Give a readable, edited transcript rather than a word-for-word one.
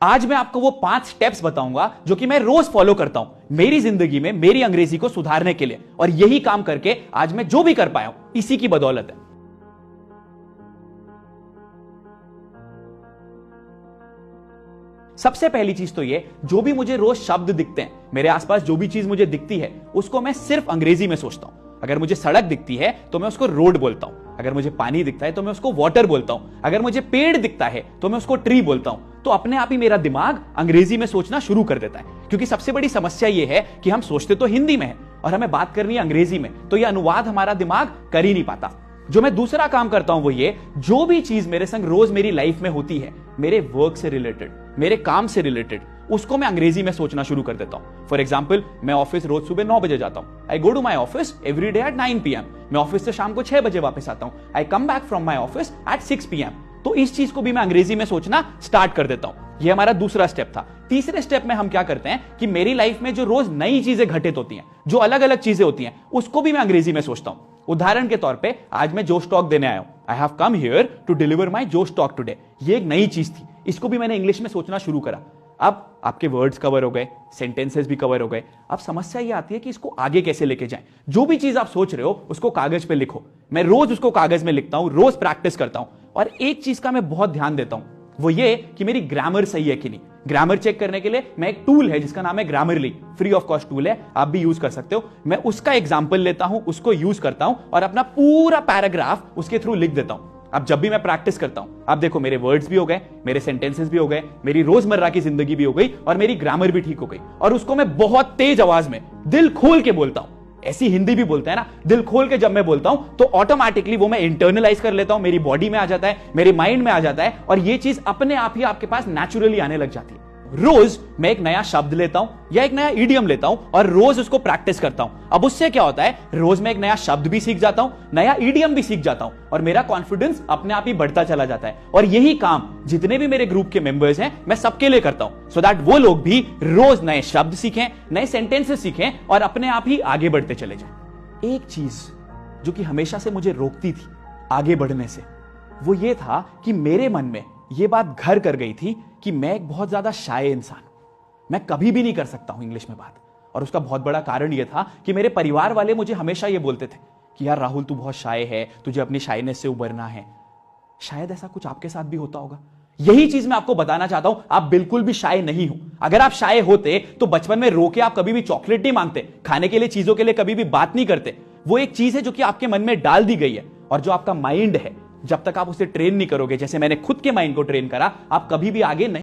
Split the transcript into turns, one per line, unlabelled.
आज मैं आपको वो 5 स्टेप्स बताऊंगा जो कि मैं रोज फॉलो करता हूं मेरी जिंदगी में मेरी अंग्रेजी को सुधारने के लिए, और यही काम करके आज मैं जो भी कर पाया हूं इसी की बदौलत है। सबसे पहली चीज तो ये, जो भी मुझे रोज शब्द दिखते हैं, मेरे आसपास जो भी चीज मुझे दिखती है उसको मैं सिर्फ अंग्रेजी में सोचता हूं। अगर मुझे सड़क दिखती है तो मैं उसको रोड बोलता हूं, अगर मुझे पानी दिखता है तो मैं उसको वाटर बोलता हूं, अगर मुझे पेड़ दिखता है तो मैं उसको ट्री बोलता हूं। तो अपने आप ही मेरा दिमाग अंग्रेजी में सोचना शुरू कर देता है, क्योंकि सबसे बड़ी समस्या यह है कि हम सोचते तो हिंदी में है और हमें बात करनी है अंग्रेजी में, तो यह अनुवाद हमारा दिमाग कर ही नहीं पाता। जो मैं दूसरा काम करता हूं वो ये, जो भी चीज मेरे संग रोज मेरी लाइफ में होती है, मेरे वर्क से रिलेटेड, मेरे काम से रिलेटेड, उसको मैं अंग्रेजी में सोचना शुरू कर देता हूं। फॉर एग्जाम्पल, मैं ऑफिस रोज सुबह 9 बजे जाता हूं। I go to my office every day at 9 PM। मैं ऑफिस से शाम को 6 बजे वापस आता हूं। I come back from my office at 6 PM। तो इस चीज को भी मैं अंग्रेजी में सोचना स्टार्ट कर देता हूं। यह हमारा दूसरा स्टेप था। तीसरे स्टेप में हम क्या करते हैं कि मेरी लाइफ में जो रोज नई चीजें घटित होती हैं, जो अलग अलग चीजें होती हैं, उसको भी मैं अंग्रेजी में सोचता हूं। उदाहरण के तौर पे, आज मैं जोश टॉक देने आया हूं। I have come here to deliver my Josh talk today. ये एक नई चीज थी, इसको भी मैंने इंग्लिश में सोचना शुरू करा। अब आपके वर्ड्स कवर हो गए, सेंटेंसेस भी कवर हो गए। अब समस्या ये आती है कि इसको आगे कैसे लेके जाएं। जो भी चीज आप सोच रहे हो उसको कागज पे लिखो। मैं रोज उसको कागज में लिखता हूं, रोज प्रैक्टिस करता हूं। और एक चीज का मैं बहुत ध्यान देता हूं, वो ये कि मेरी ग्रामर सही है कि नहीं। ग्रामर चेक करने के लिए मैं एक टूल है जिसका नाम है Grammarly, free of cost tool है, आप भी यूज कर सकते हो। मैं उसका एग्जांपल लेता हूं, उसको यूज करता हूं और अपना पूरा पैराग्राफ उसके थ्रू लिख देता हूं। अब जब भी मैं प्रैक्टिस करता हूं, आप देखो मेरे वर्ड्स भी हो गए, मेरे सेंटेंसेस भी हो गए, मेरी रोजमर्रा की जिंदगी भी हो गई और मेरी ग्रामर भी ठीक हो गई। और उसको मैं बहुत तेज आवाज में दिल खोल के बोलता हूं। ऐसी हिंदी भी बोलते हैं ना, दिल खोल के जब मैं बोलता हूं तो ऑटोमेटिकली वो मैं इंटरनलाइज कर लेता हूं, मेरी बॉडी में आ जाता है, मेरे माइंड में आ जाता है, और ये चीज अपने आप ही आपके पास नेचुरली आने लग जाती है। रोज मैं एक नया शब्द लेता हूं या एक नया इडियम लेता हूं और रोज उसको प्रैक्टिस करता हूं। अब उससे क्या होता है, रोज मैं एक नया शब्द भी सीख जाता हूं, नया इडियम भी सीख जाता हूं, और मेरा कॉन्फिडेंस अपने आप ही बढ़ता चला जाता है। और यही काम जितने भी मेरे ग्रुप के मेंबर्स हैं, मैं सबके लिए करता हूं, सो दैट वो लोग भी रोज नए शब्द सीखें, नए सेंटेंसेस सीखें और अपने आप ही आगे बढ़ते चले जाएं। एक चीज जो कि हमेशा से मुझे रोकती थी आगे बढ़ने से, वो ये था कि मेरे मन में ये बात घर कर गई थी कि मैं एक बहुत ज्यादा शाय इंसान हूं। मैं कभी भी नहीं कर सकता हूं इंग्लिश में बात। और उसका बहुत बड़ा कारण यह था कि मेरे परिवार वाले मुझे हमेशा यह बोलते थे कि यार राहुल, तू बहुत शाय है, तुझे अपनी शायनेस से उबरना है। शायद ऐसा कुछ आपके साथ भी होता होगा। यही चीज मैं आपको बताना चाहता हूं, आप बिल्कुल भी शाय नहीं हो। अगर आप शाय होते तो बचपन में रो के आप कभी भी चॉकलेट नहीं मांगते, खाने के लिए चीजों के लिए कभी भी बात नहीं करते। वो एक चीज है जो कि आपके मन में डाल दी गई है, और जो आपका माइंड है, जब तक आप उसे ट्रेन नहीं करोगे, जैसे मैंने खुद के माइंड को ट्रेन करा, आप कभी भी आगे नहीं